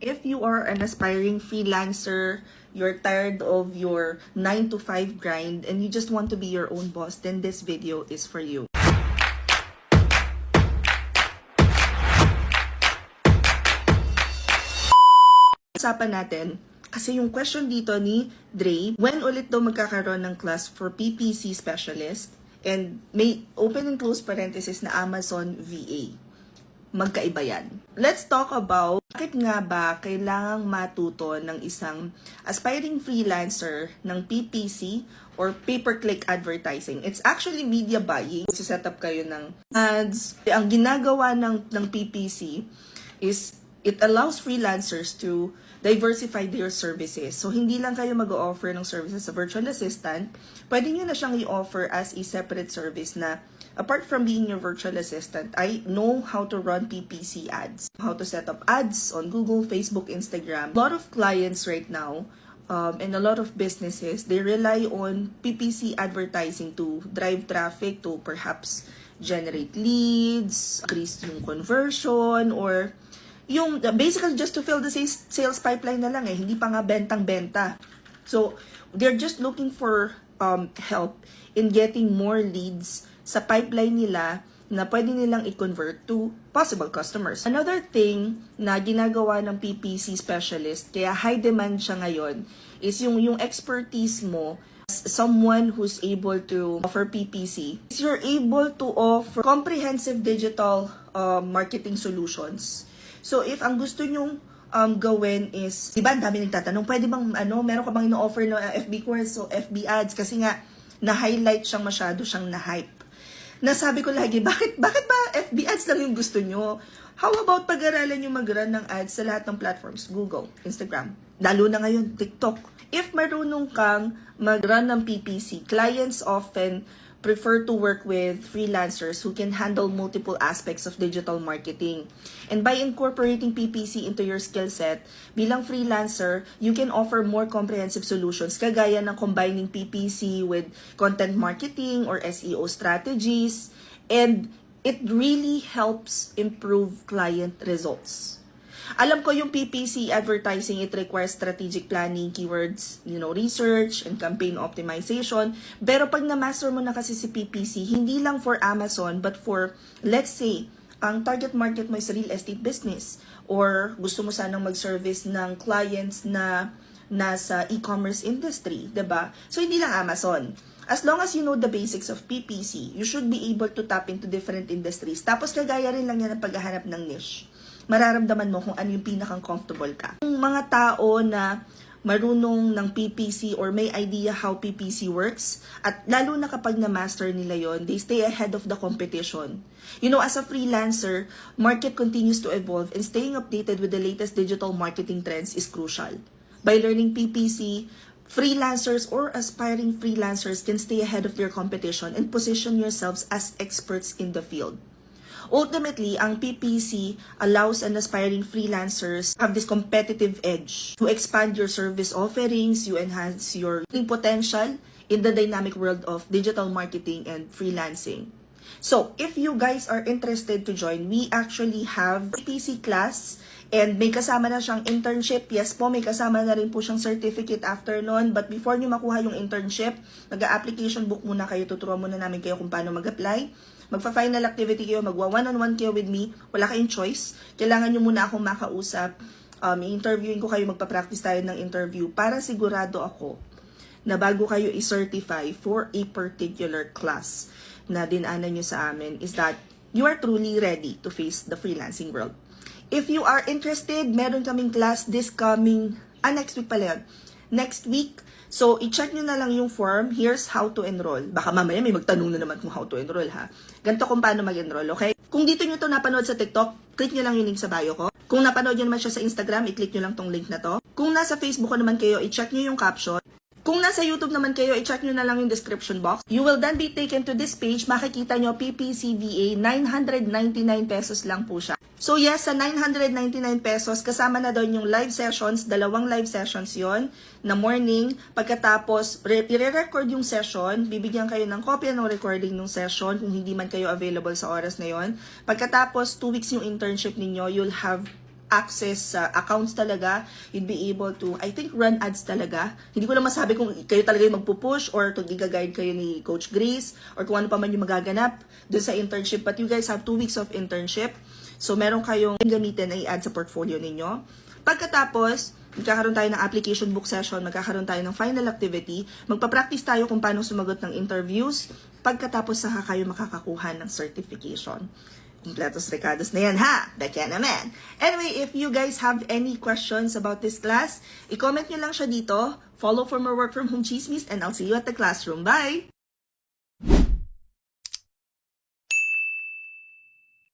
If you are an aspiring freelancer, you're tired of your 9 to 5 grind, and you just want to be your own boss, then this video is for you. Usapan natin, kasi yung question dito ni Dre, when ulit daw magkakaroon ng class for PPC specialist, and may open and close parenthesis na Amazon VA. Magkaiba yan. Let's talk about bakit nga ba kailangang matuto ng isang aspiring freelancer ng PPC or pay-per-click advertising. It's actually media buying. So set up kayo ng ads. Ang ginagawa ng PPC is it allows freelancers to diversify their services. So, hindi lang kayo mag-o-offer ng services sa virtual assistant, pwede nyo na siyang i-offer as a separate service na apart from being your virtual assistant, I know how to run PPC ads, how to set up ads on Google, Facebook, Instagram. A lot of clients right now, and a lot of businesses, they rely on PPC advertising to drive traffic, to perhaps generate leads, increase yung conversion, or yung basically just to fill the sales pipeline na lang hindi pa nga bentang-benta. So, they're just looking for help in getting more leads sa pipeline nila na pwede nilang i-convert to possible customers. Another thing na ginagawa ng PPC specialist, kaya high demand siya ngayon, is yung expertise mo as someone who's able to offer PPC. Is you're able to offer comprehensive digital marketing solutions. So, if ang gusto nyong gawin is, diba, ang dami nagtatanong, pwede bang, meron ka bang ino-offer na FB course o FB ads? Kasi nga, na-highlight siyang masyado siyang na-hype. Nasabi ko lagi, bakit ba FB ads lang yung gusto nyo? How about pag-aralan nyo mag-run ng ads sa lahat ng platforms? Google, Instagram, lalo na ngayon, TikTok. If marunong kang mag-run ng PPC, clients often prefer to work with freelancers who can handle multiple aspects of digital marketing. And by incorporating PPC into your skill set, bilang freelancer, you can offer more comprehensive solutions kagaya ng combining PPC with content marketing or SEO strategies, and it really helps improve client results. Alam ko yung PPC advertising, it requires strategic planning, keywords, research, and campaign optimization. Pero pag na-master mo na kasi si PPC, hindi lang for Amazon, but for, let's say, ang target market mo is real estate business, or gusto mo sanang mag-service ng clients na nasa e-commerce industry, diba? So, hindi lang Amazon. As long as you know the basics of PPC, you should be able to tap into different industries. Tapos, kagaya rin lang yan ang paghahanap ng niche. Mararamdaman mo kung ano yung pinakang comfortable ka. Yung mga tao na marunong ng PPC or may idea how PPC works, at lalo na kapag na-master nila yon, they stay ahead of the competition. As a freelancer, market continues to evolve, and staying updated with the latest digital marketing trends is crucial. By learning PPC, freelancers or aspiring freelancers can stay ahead of their competition and position yourselves as experts in the field. Ultimately, ang PPC allows an aspiring freelancers have this competitive edge to expand your service offerings, you enhance your potential in the dynamic world of digital marketing and freelancing. So, if you guys are interested to join, we actually have PPC class, and may kasama na siyang internship. Yes po, may kasama na rin po siyang certificate after nun. But before nyo makuha yung internship, mag-application book muna kayo. Tuturuan muna namin kayo kung paano mag-apply. Magpa-final activity kayo, magwa-one-on-one kayo with me. Wala kayong choice. Kailangan nyo muna akong makausap. I-interviewin ko kayo, magpa-practice tayo ng interview para sigurado ako na bago kayo i-certify for a particular class na dinanan nyo sa amin is that you are truly ready to face the freelancing world. If you are interested, meron kaming class this coming, next week pala yun. Next week. So, i-check nyo na lang yung form. Here's how to enroll. Baka mamaya may magtanong na naman kung how to enroll, ha? Ganito kung paano mag-enroll, okay? Kung dito nyo to napanood sa TikTok, click nyo lang yung link sa bio ko. Kung napanood nyo naman siya sa Instagram, i-click nyo lang tong link na to. Kung nasa Facebook ko naman kayo, i-check nyo yung caption. Kung nasa YouTube naman kayo, i-check nyo na lang yung description box. You will then be taken to this page. Makikita nyo, PPCVA, 999 pesos lang po siya. So yes, sa 999 pesos, kasama na doon yung live sessions, 2 live sessions yon na morning. Pagkatapos, i-record yung session, bibigyan kayo ng kopya ng recording ng session kung hindi man kayo available sa oras na yon. Pagkatapos, 2 weeks yung internship ninyo, you'll have access sa accounts talaga. You'd be able to, I think, run ads talaga. Hindi ko lang masabi kung kayo talaga yung magpupush or kung i-guide kayo ni Coach Grace or kung ano pa man yung magaganap doon sa internship. But you guys have 2 weeks of internship. So, meron kayong gamitin na i-add sa portfolio ninyo. Pagkatapos, magkakaroon tayo ng application book session, magkakaroon tayo ng final activity, magpa-practice tayo kung paano sumagot ng interviews, pagkatapos saka kayo makakakuha ng certification. Completos recados na yan, ha? Bekya naman. Anyway, if you guys have any questions about this class, i-comment nyo lang siya dito. Follow for more work from home chismis and I'll see you at the classroom. Bye!